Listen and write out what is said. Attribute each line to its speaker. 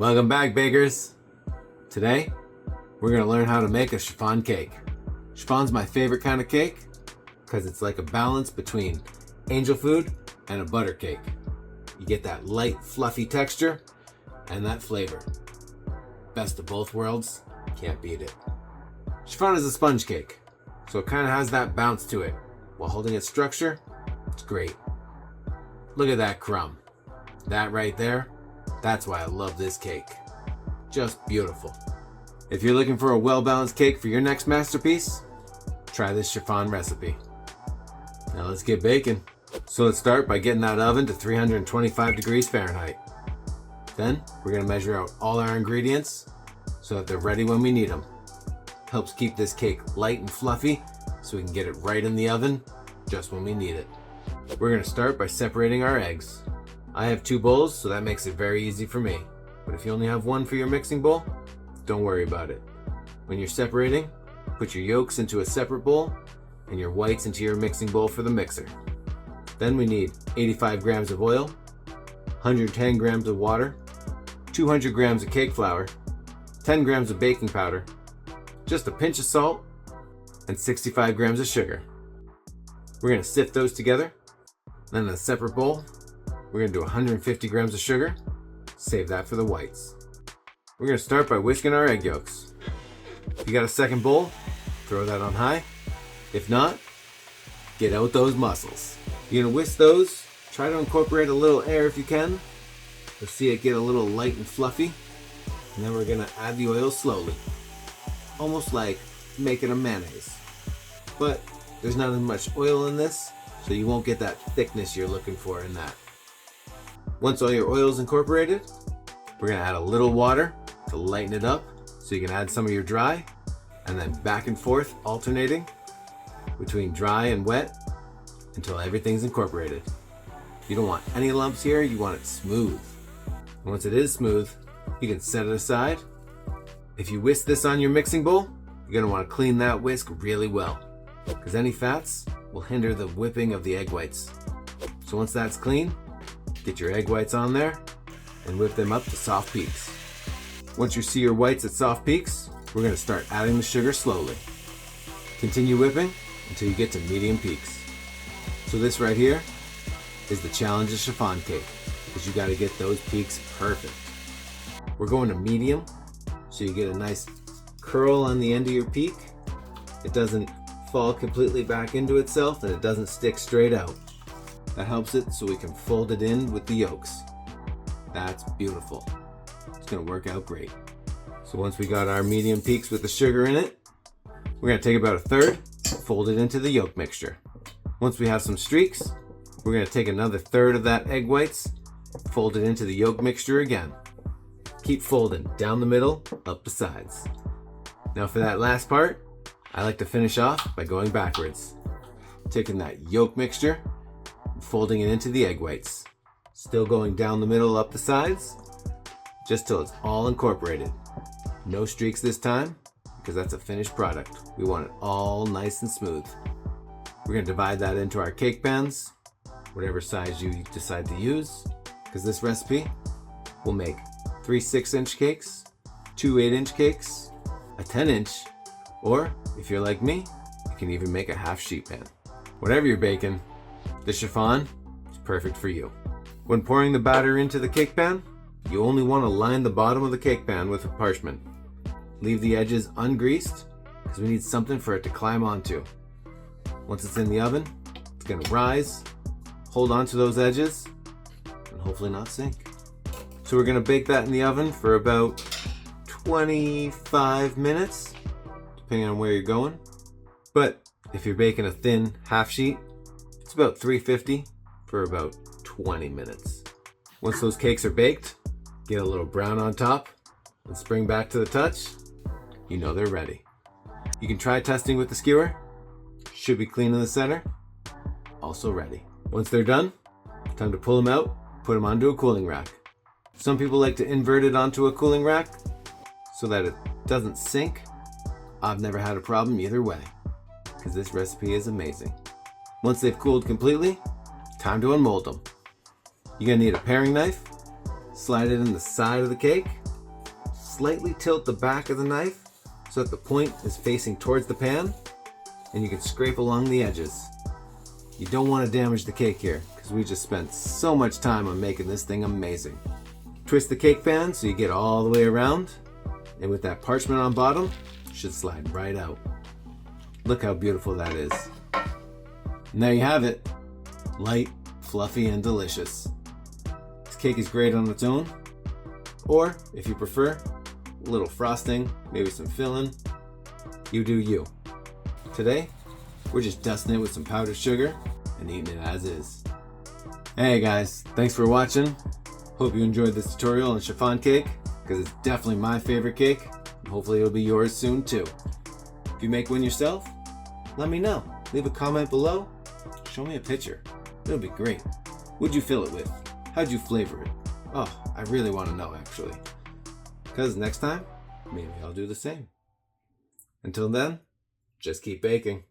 Speaker 1: Welcome back, bakers. Today, we're gonna learn how to make a chiffon cake. Chiffon's my favorite kind of cake because it's like a balance between angel food and a butter cake. You get that light, fluffy texture and that flavor. Best of both worlds, can't beat it. Chiffon is a sponge cake, so it kind of has that bounce to it. While holding its structure, it's great. Look at that crumb. That right there, that's why I love this cake. Just beautiful. If you're looking for a well-balanced cake for your next masterpiece, try this chiffon recipe. Now let's get baking. So let's start by getting that oven to 325 degrees Fahrenheit. Then we're gonna measure out all our ingredients so that they're ready when we need them. Helps keep this cake light and fluffy so we can get it right in the oven just when we need it. We're gonna start by separating our eggs. I have 2 bowls, so that makes it very easy for me. But if you only have 1 for your mixing bowl, don't worry about it. When you're separating, put your yolks into a separate bowl and your whites into your mixing bowl for the mixer. Then we need 85 grams of oil, 110 grams of water, 200 grams of cake flour, 10 grams of baking powder, just a pinch of salt, and 65 grams of sugar. We're gonna sift those together. Then in a separate bowl, we're gonna do 150 grams of sugar. Save that for the whites. We're gonna start by whisking our egg yolks. If you got a second bowl, throw that on high. If not, get out those mussels. You're gonna whisk those. Try to incorporate a little air if you can. You'll see it get a little light and fluffy. And then we're gonna add the oil slowly. Almost like making a mayonnaise. But there's not as much oil in this, so you won't get that thickness you're looking for in that. Once all your oil is incorporated, we're gonna add a little water to lighten it up so you can add some of your dry, and then back and forth alternating between dry and wet until everything's incorporated. You don't want any lumps here, you want it smooth. And once it is smooth, you can set it aside. If you whisk this on your mixing bowl, you're gonna wanna clean that whisk really well, because any fats will hinder the whipping of the egg whites. So once that's clean, get your egg whites on there and whip them up to soft peaks. Once you see your whites at soft peaks, we're gonna start adding the sugar slowly. Continue whipping until you get to medium peaks. So this right here is the challenge of chiffon cake, because you gotta get those peaks perfect. We're going to medium, so you get a nice curl on the end of your peak. It doesn't fall completely back into itself and it doesn't stick straight out. That helps it so we can fold it in with the yolks. That's beautiful. It's gonna work out great. So once we got our medium peaks with the sugar in it, we're gonna take about a third, fold it into the yolk mixture. Once we have some streaks, we're gonna take another third of that egg whites, fold it into the yolk mixture again. Keep folding down the middle, up the sides. Now for that last part, I like to finish off by going backwards. Taking that yolk mixture, folding it into the egg whites. Still going down the middle, up the sides, just till it's all incorporated. No streaks this time, because that's a finished product. We want it all nice and smooth. We're gonna divide that into our cake pans, whatever size you decide to use, because this recipe will make 3 6-inch cakes, 2 8-inch cakes, a 10-inch, or if you're like me, you can even make a half sheet pan. Whatever you're baking, the chiffon is perfect for you. When pouring the batter into the cake pan, you only want to line the bottom of the cake pan with a parchment. Leave the edges ungreased, because we need something for it to climb onto. Once it's in the oven, it's going to rise, hold on to those edges, and hopefully not sink. So we're going to bake that in the oven for about 25 minutes, depending on where you're going. But if you're baking a thin half sheet, it's about 350 for about 20 minutes. Once those cakes are baked, get a little brown on top and spring back to the touch, you know they're ready. You can try testing with the skewer. Should be clean in the center. Also ready. Once they're done, time to pull them out, put them onto a cooling rack. Some people like to invert it onto a cooling rack so that it doesn't sink. I've never had a problem either way, because this recipe is amazing. Once they've cooled completely, time to unmold them. You're gonna need a paring knife, slide it in the side of the cake, slightly tilt the back of the knife so that the point is facing towards the pan, and you can scrape along the edges. You don't want to damage the cake here because we just spent so much time on making this thing amazing. Twist the cake pan so you get all the way around, and with that parchment on bottom, it should slide right out. Look how beautiful that is. And there you have it. Light, fluffy, and delicious. This cake is great on its own, or if you prefer, a little frosting, maybe some filling. You do you. Today, we're just dusting it with some powdered sugar and eating it as is. Hey guys, thanks for watching. Hope you enjoyed this tutorial on chiffon cake, because it's definitely my favorite cake, and hopefully it'll be yours soon too. If you make one yourself, let me know. Leave a comment below. Show me a picture. It'll be great. What'd you fill it with? How'd you flavor it? Oh, I really want to know actually. Because next time, maybe I'll do the same. Until then, just keep baking.